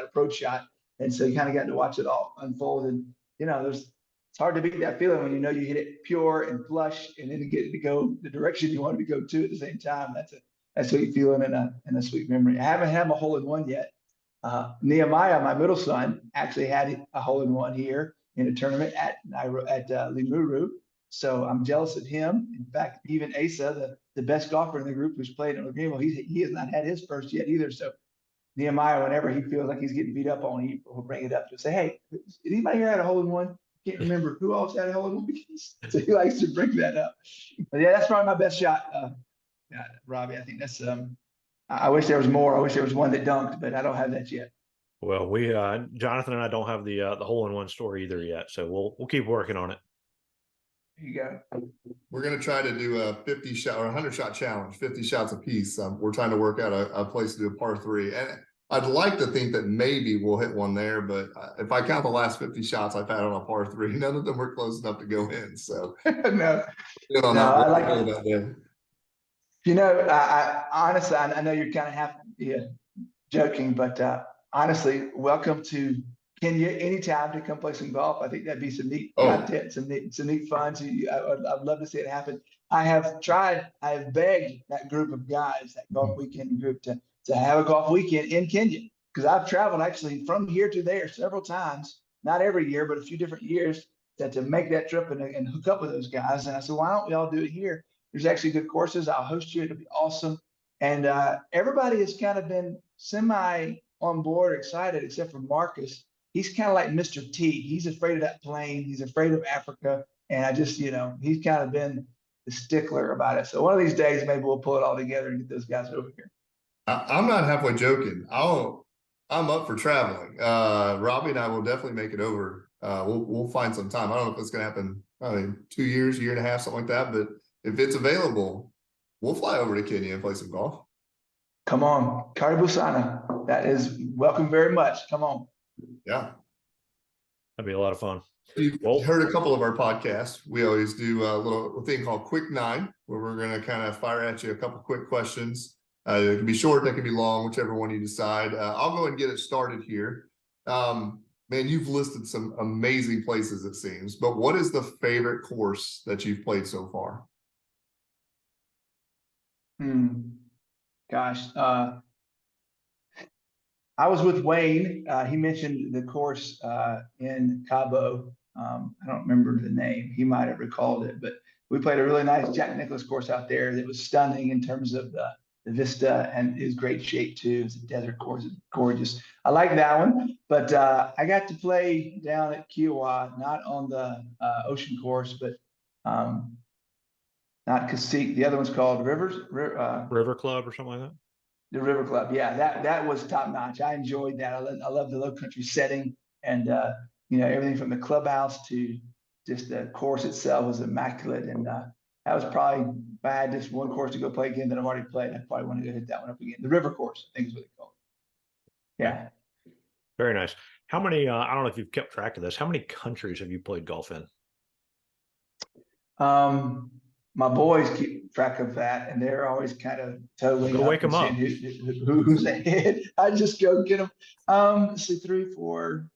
approach shot. And so you kind of got to watch it all unfold. And, it's hard to beat that feeling when you hit it pure and flush and then get it to go the direction you wanted to go to at the same time. That's a sweet feeling and a sweet memory. I haven't had a hole-in-one yet. Nehemiah, my middle son, actually had a hole-in-one here in a tournament at Limuru. So I'm jealous of him. In fact, even Asa, the best golfer in the group who's played in Greenville, he has not had his first yet either. So Nehemiah, whenever he feels like he's getting beat up on, he'll bring it up to say, "Hey, anybody here had a hole in one? Can't remember who else had a hole in one." So he likes to bring that up. But yeah, that's probably my best shot, Robby. I think that's I wish there was more. I wish there was one that dunked, but I don't have that yet. Well, we Jonathan and I don't have the hole-in-one story either yet, so we'll keep working on it. There you go. We're going to try to do a 50 shot or 100 shot challenge, 50 shots apiece. We're trying to work out a place to do a par 3. And I'd like to think that maybe we'll hit one there, but if I count the last 50 shots I've had on a par 3, none of them were close enough to go in. So No, I like it. I honestly, I know you're kind of half joking, but honestly, welcome to Kenya anytime to come play some golf. I think that'd be some neat content, some neat fun. So I'd love to see it happen. I have begged that group of guys, that golf weekend group, to have a golf weekend in Kenya, because I've traveled actually from here to there several times, not every year, but a few different years, to make that trip and hook up with those guys. And I said, why don't we all do it here? There's actually good courses. I'll host you. It'll be awesome. And everybody has kind of been semi on board, excited, except for Marcus. He's kind of like Mr. T. He's afraid of that plane. He's afraid of Africa. And I just, he's kind of been the stickler about it. So one of these days, maybe we'll pull it all together and get those guys over here. I'm not halfway joking. I'm up for traveling. Robby and I will definitely make it over. We'll find some time. I don't know if it's going to happen, 2 years, year and a half, something like that. But if it's available, we'll fly over to Kenya and play some golf. Come on. Karibu sana. That is welcome very much. Come on. Yeah. That'd be a lot of fun. You've heard a couple of our podcasts. We always do a little thing called Quick 9, where we're going to kind of fire at you a couple quick questions. It can be short, it can be long, whichever one you decide. I'll go ahead and get it started here. Man, you've listed some amazing places, it seems, but what is the favorite course that you've played so far? Gosh, I was with Wayne. He mentioned the course in Cabo. I don't remember the name. He might have recalled it, but we played a really nice Jack Nicklaus course out there that was stunning in terms of the vista, and is great shape too. It's a desert course. It's gorgeous. I like that one, but I got to play down at Kiowa, not on the ocean course, but not Cacique. The other one's called River Club or something like that. The River Club. Yeah, that was top notch. I enjoyed that. I love the low country setting, and everything from the clubhouse to just the course itself was immaculate. And that was probably, if I had just one course to go play again that I've already played, I probably want to go hit that one up again. The River Course, I think is what they call it. Yeah. Very nice. How many? I don't know if you've kept track of this. How many countries have you played golf in? My boys keep track of that, and they're always kind of totally wake them up. Who's ahead? I just go get them. Let's see, 3, 4.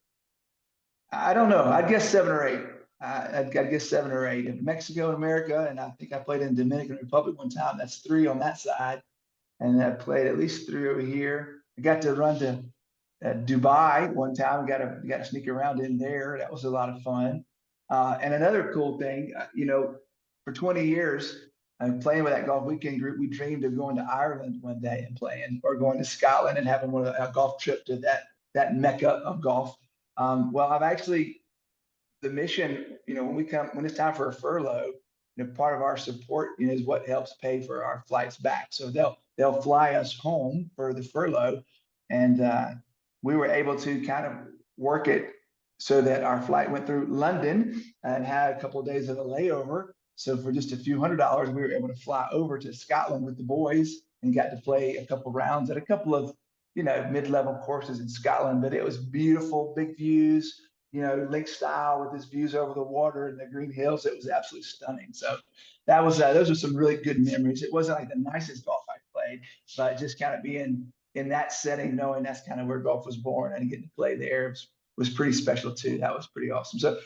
I don't know. I'd guess 7 or 8. I'd guess 7 or 8. In Mexico and America, and I think I played in Dominican Republic one time. That's 3 on that side, and I played at least 3 over here. I got to run to Dubai one time. Got to sneak around in there. That was a lot of fun. And another cool thing, for 20 years, playing with that golf weekend group, we dreamed of going to Ireland one day and playing, or going to Scotland and having a golf trip to that mecca of golf. Well, I've actually, the mission, when it's time for a furlough, part of our support, is what helps pay for our flights back. So they'll fly us home for the furlough, and we were able to kind of work it so that our flight went through London and had a couple of days of a layover. So for just a few $100s, we were able to fly over to Scotland with the boys and got to play a couple rounds at a couple of, mid-level courses in Scotland. But it was beautiful, big views, lake style with his views over the water and the green hills. It was absolutely stunning. So that was those are some really good memories. It wasn't like the nicest golf I played, but just kind of being in that setting, knowing that's kind of where golf was born, and getting to play there was pretty special too. That was pretty awesome. So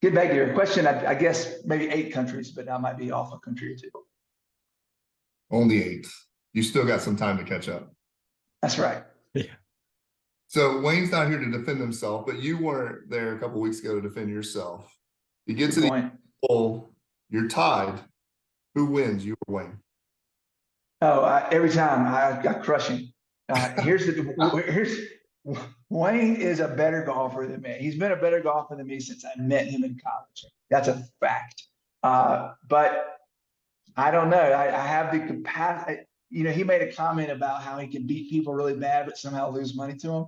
get back to your question. I guess maybe 8 countries, but I might be off a country or 2. Only 8. You still got some time to catch up. That's right. Yeah. So Wayne's not here to defend himself, but you weren't there a couple of weeks ago to defend yourself. You get to the hole, you're tied. Who wins, you or Wayne? Oh, every time I crush him. Here's Wayne is a better golfer than me. He's been a better golfer than me since I met him in college. That's a fact. But I don't know. I have the capacity. You know, he made a comment about how he can beat people really bad, but somehow lose money to them.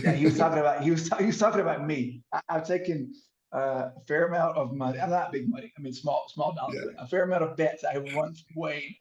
Yeah, he was talking about me. I've taken a fair amount of money. I'm not big money. I mean, small dollars, Yeah. but a fair amount of bets I have won from Wayne,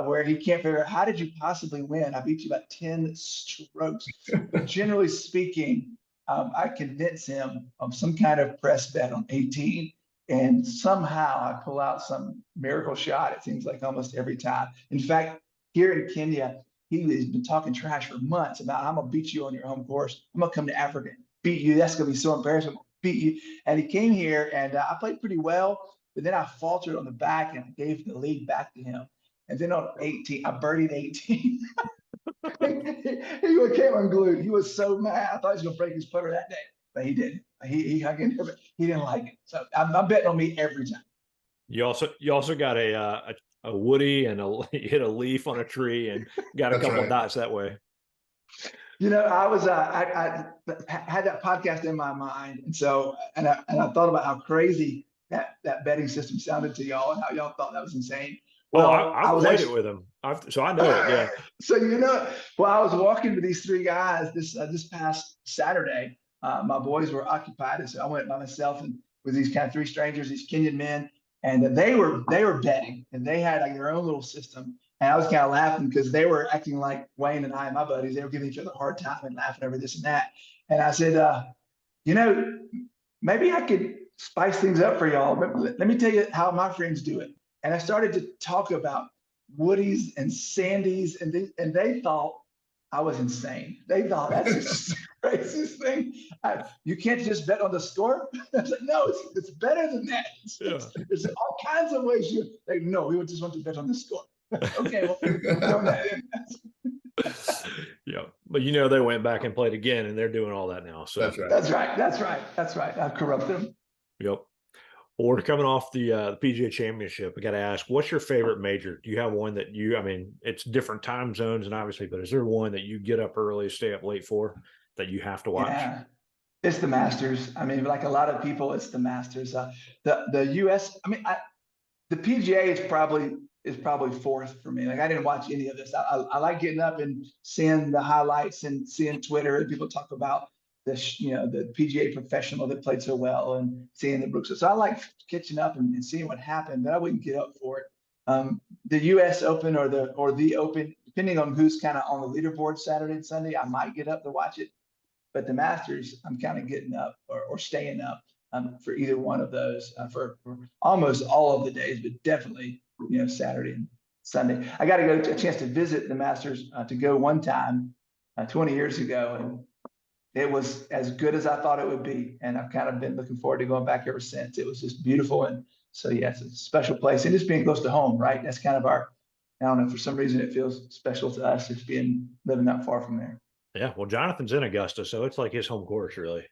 where he can't figure out how did you possibly win? I beat you about 10 strokes. But generally speaking, I convince him of some kind of press bet on 18. And somehow I pull out some miracle shot. It seems like almost every time. In fact, here in Kenya, he has been talking trash for months about I'm gonna beat you on your home course. I'm gonna come to Africa and beat you. That's gonna be so embarrassing. I'm gonna beat you. And he came here, and I played pretty well, but then I faltered on the back and I gave the lead back to him. And then on 18, I birdied 18. He came unglued. He was so mad. I thought he was gonna break his putter that day, but he didn't. He hung in there, but he didn't like it. So I'm betting on me every time. You also got a woody and you hit a leaf on a tree and got a couple of dots that way. You know, I had that podcast in my mind, and so and I thought about how crazy that betting system sounded to y'all and how y'all thought that was insane. Well, I've played it with him, so I know it. Yeah. So I was walking with these three guys this past Saturday. My boys were occupied, and so I went by myself and with these kind of three strangers, these Kenyan men, and they were betting, and they had like their own little system. And I was kind of laughing because they were acting like Wayne and I, my buddies, they were giving each other a hard time and laughing over this and that. And I said, maybe I could spice things up for y'all. But let me tell you how my friends do it. And I started to talk about woodies and sandies, and they thought I was insane. They thought that's the craziest thing. You can't just bet on the score. I said, no, it's better than that. There's all kinds of ways no, we would just want to bet on the score. Okay, well, throw that in. Yeah, but they went back and played again, and they're doing all that now. So That's right. I've corrupted them. Yep. Well, we're coming off the PGA Championship. I got to ask, what's your favorite major? Do you have one that it's different time zones, and obviously, but is there one that you get up early, stay up late for that you have to watch? Yeah, it's the Masters. I mean, like a lot of people, it's the Masters. The U.S. I mean, the PGA is probably fourth for me. Like I didn't watch any of this. I like getting up and seeing the highlights and seeing Twitter and people talk about the PGA professional that played so well and seeing the Brooks. So I like catching up and seeing what happened, but I wouldn't get up for it. The U.S. Open or the Open, depending on who's kind of on the leaderboard Saturday and Sunday, I might get up to watch it. But the Masters, I'm kind of getting up or staying up for either one of those for almost all of the days, but definitely Saturday and Sunday. I got a chance to visit the Masters to go one time 20 years ago, and it was as good as I thought it would be. And I've kind of been looking forward to going back ever since. It was just beautiful. And so, yeah, it's a special place. And just being close to home, right? That's kind of I don't know, for some reason it feels special to us. It's living not far from there. Yeah. Well, Jonathan's in Augusta, so it's like his home course, really.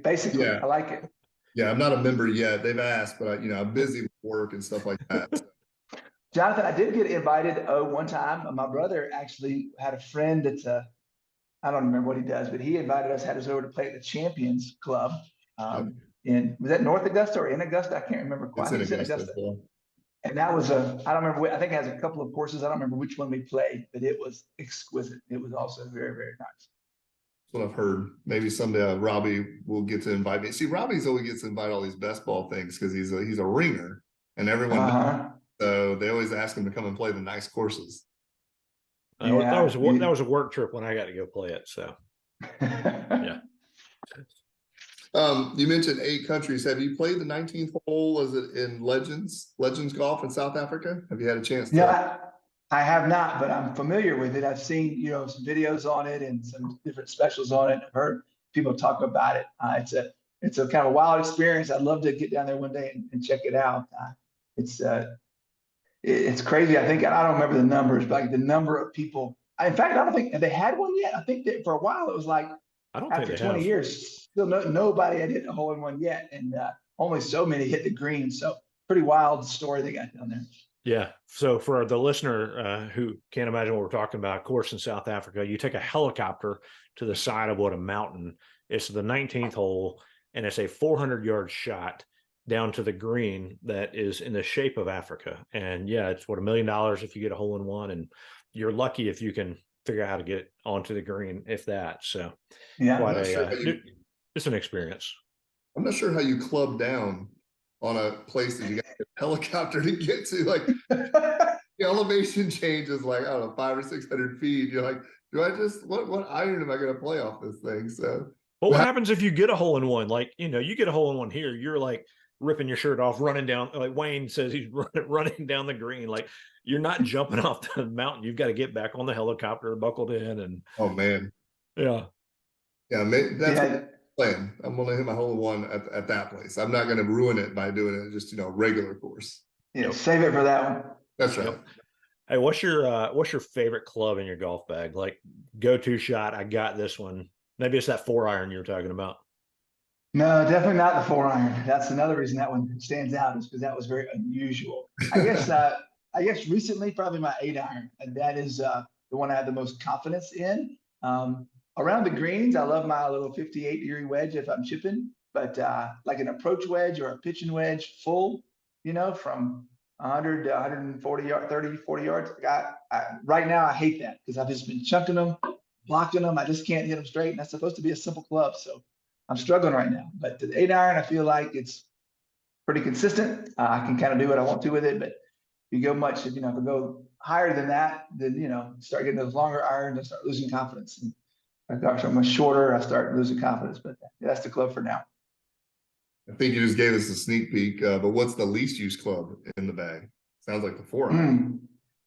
Basically, yeah. I like it. Yeah, I'm not a member yet. They've asked, but I'm busy with work and stuff like that. So. Jonathan, I did get invited one time. My brother actually had a friend that's I don't remember what he does, but he invited us, had us over to play at the Champions Club. Was that North Augusta or in Augusta? I can't remember quite. It's in Augusta. And that was I don't remember. I think it has a couple of courses. I don't remember which one we played, but it was exquisite. It was also very, very nice. That's what I've heard. Maybe someday Robby will get to invite me. See, Robby's always gets to invite all these best ball things because he's a ringer, and everyone. So they always ask him to come and play the nice courses. That was a work trip when I got to go play it. So, yeah. You mentioned 8 countries. Have you played the 19th hole? Is it in Legends Golf in South Africa? Have you had a chance to? Yeah, I have not, but I'm familiar with it. I've seen, some videos on it and some different specials on it. I've heard people talk about it. It's a kind of a wild experience. I'd love to get down there one day and check it out. It's crazy. I don't remember the numbers, but like the number of people. In fact, I don't think they had one yet. I think that for a while it was like after 20 years, still nobody had hit a hole in one yet, and only so many hit the green. So pretty wild story they got down there. Yeah. So for the listener who can't imagine what we're talking about, of course, in South Africa, you take a helicopter to the side of what a mountain. It's the 19th hole, and it's a 400-yard shot down to the green that is in the shape of Africa. And yeah, it's what, $1 million if you get a hole in one, and you're lucky if you can figure out how to get onto the green, if that. So Yeah, quite it's an experience. I'm not sure how you club down on a place that you got a helicopter to get to. Like the elevation changes like, I don't know, 500 or 600 feet. You're like, do I just, what iron am I going to play off this thing? So well, what happens if you get a hole in one? Like, you get a hole in one here, you're like ripping your shirt off, running down, like Wayne says he's running down the green. Like, you're not jumping off the mountain. You've got to get back on the helicopter, buckled in, and oh man. Yeah. That's plan. I'm gonna hit my hole in one at that place. I'm not gonna ruin it by doing it just regular course. Yeah, save it for that one. That's right. Yep. Hey, what's your favorite club in your golf bag? Like, go-to shot, I got this one. Maybe it's that 4-iron you were talking about. No, definitely not the 4-iron. That's another reason that one stands out, is because that was very unusual. I guess recently probably my 8-iron, and that is the one I have the most confidence in. Around the greens, I love my little 58-degree wedge if I'm chipping, but like an approach wedge or a pitching wedge full, from 100 to 140 yards, 30, 40 yards. Right now, I hate that because I've just been chunking them, blocking them. I just can't hit them straight, and that's supposed to be a simple club. So I'm struggling right now. But the 8-iron, I feel like it's pretty consistent. I can kind of do what I want to with it, but if you go if I go higher than that, then, start getting those longer irons, I start losing confidence. And gosh, I'm much shorter, I start losing confidence, but that's the club for now. I think you just gave us a sneak peek, but what's the least used club in the bag? Sounds like the 4-iron.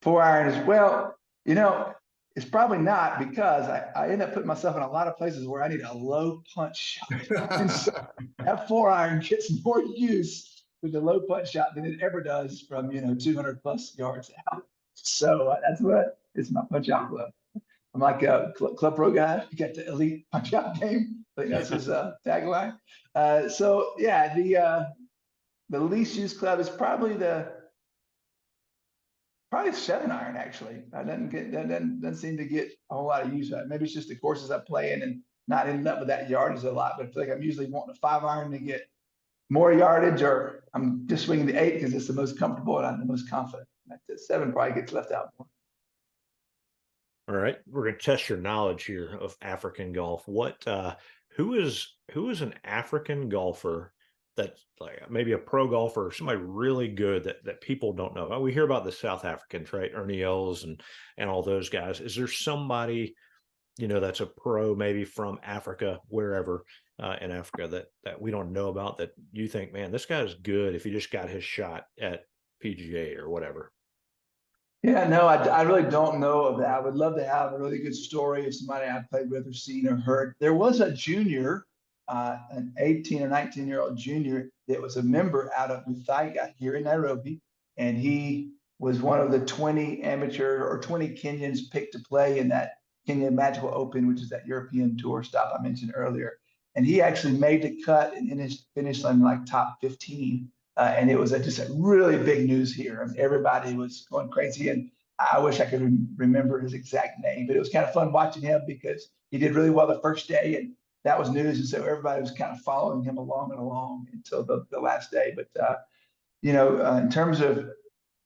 4-iron is, well, it's probably not, because I end up putting myself in a lot of places where I need a low punch shot. And so that 4-iron gets more use with the low punch shot than it ever does from 200 plus yards out. So that's what it's my punch out club. I'm like a club pro guy. You got the elite punch out game. I think that's his tagline. So yeah, the least used club is probably the 7-iron actually. That doesn't seem to get a whole lot of use. Maybe it's just the courses I play in and not ending up with that yardage a lot. But I feel like I'm usually wanting a 5-iron to get more yardage, or I'm just swinging the 8 because it's the most comfortable and I'm the most confident. The 7 probably gets left out more. All right, we're going to test your knowledge here of African golf. Who is an African golfer that's like maybe a pro golfer, or somebody really good that people don't know? We hear about the South Africans, right? Ernie Els and all those guys. Is there somebody that's a pro, maybe from Africa, wherever in Africa, that we don't know about, that you think, man, this guy's good if he just got his shot at PGA or whatever? Yeah, no, I really don't know of that. I would love to have a really good story of somebody I've played with or seen or heard. There was a junior, an 18 or 19-year-old junior that was a member out of Muthaiga here in Nairobi, and he was one of the 20 amateur or 20 Kenyans picked to play in that Kenya Magical Open, which is that European tour stop I mentioned earlier. And he actually made the cut and finished on like top 15. And it was just a really big news here. I mean, everybody was going crazy, and I wish I could remember his exact name, but it was kind of fun watching him because he did really well the first day, and that was news. And so everybody was kind of following him along until the last day. But, in terms of,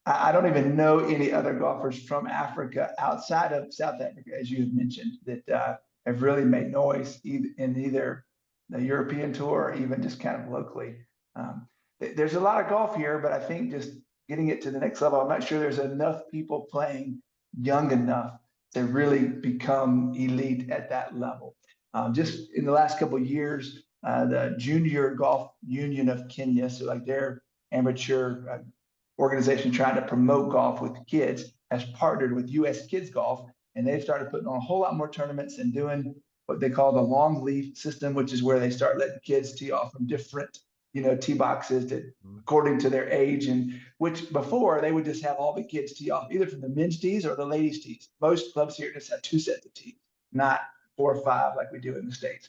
I don't even know any other golfers from Africa outside of South Africa, as you have mentioned, that have really made noise in either the European tour or even just kind of locally. There's a lot of golf here, but I think just getting it to the next level, I'm not sure there's enough people playing young enough to really become elite at that level. Just in the last couple of years, the Junior Golf Union of Kenya, so like their amateur organization trying to promote golf with kids, has partnered with US Kids Golf, and they've started putting on a whole lot more tournaments and doing what they call the long leaf system, which is where they start letting kids tee off from different tee boxes according to their age, and which before they would just have all the kids tee off either from the men's tees or the ladies' tees. Most clubs here just have 2 sets of tees, not 4 or 5 like we do in the States.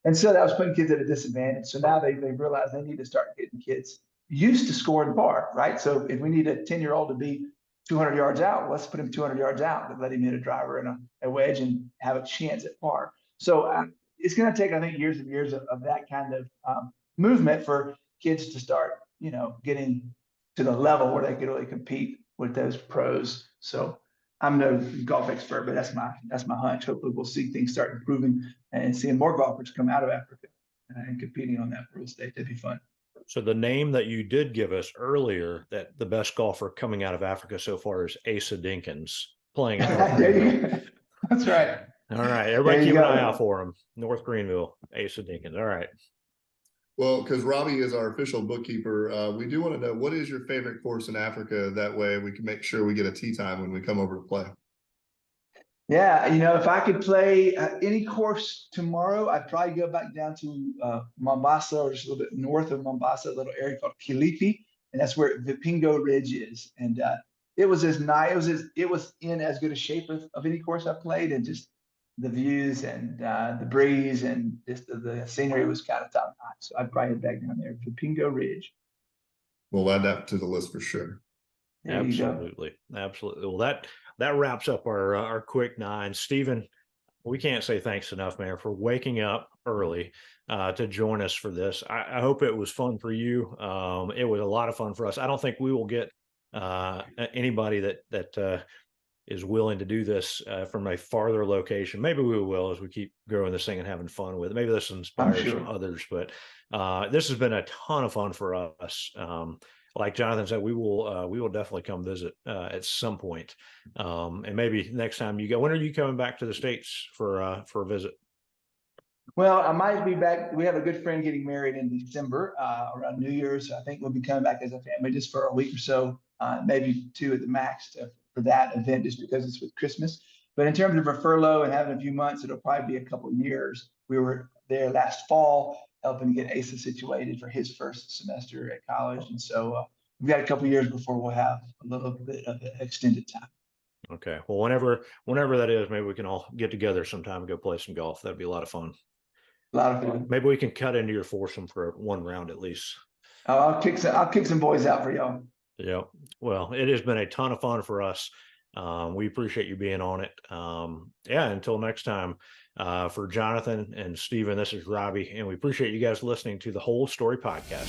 And so that was putting kids at a disadvantage. So now they realize they need to start getting kids used to scoring par, right? So if we need a 10-year-old to be 200 yards out, let's put him 200 yards out and let him hit a driver and a wedge and have a chance at par. So it's going to take, I think, years and years of that kind of movement for kids to start, getting to the level where they can really compete with those pros. So I'm no golf expert, but that's my hunch. Hopefully we'll see things start improving and seeing more golfers come out of Africa and competing on that pro stage. That'd be fun. So the name that you did give us earlier, that the best golfer coming out of Africa so far is Asa Dinkins, playing at North Greenville. That's right. All right. Everybody keep an eye out for him. North Greenville, Asa Dinkins. All right. Well, because Robby is our official bookkeeper, we do want to know, what is your favorite course in Africa? That way we can make sure we get a tee time when we come over to play. Yeah, if I could play any course tomorrow, I'd probably go back down to Mombasa, or just a little bit north of Mombasa, a little area called Kilifi, and that's where Vipingo Ridge is. And it was as nice, it was in as good a shape of any course I played, and just the views and the breeze and just the scenery was kind of top notch. So I'd probably head back down there to Vipingo Ridge. We'll add that to the list for sure. Absolutely. Well, that wraps up our quick nine. Stephen, we can't say thanks enough, man, for waking up early to join us for this. I hope it was fun for you. It was a lot of fun for us. I don't think we will get anybody that is willing to do this from a farther location. Maybe we will, as we keep growing this thing and having fun with it. Maybe this inspires some others, but this has been a ton of fun for us. Like Jonathan said, we will definitely come visit at some point. And maybe next time you go. When are you coming back to the States for a visit? Well, I might be back. We have a good friend getting married in December around New Year's. I think we'll be coming back as a family just for a week or so, maybe 2 at the max for that event, just because it's with Christmas. But in terms of a furlough and having a few months, it'll probably be a couple of years. We were there last fall helping get Asa situated for his first semester at college. And so we've got a couple of years before we'll have a little bit of extended time. Okay. Well, whenever that is, maybe we can all get together sometime and go play some golf. That'd be a lot of fun. A lot of fun. Maybe we can cut into your foursome for one round at least. I'll kick some boys out for y'all. Yeah. Well, it has been a ton of fun for us. We appreciate you being on it. Until next time, for Jonathan and Stephen, this is Robby, and we appreciate you guys listening to the Whole Story Podcast.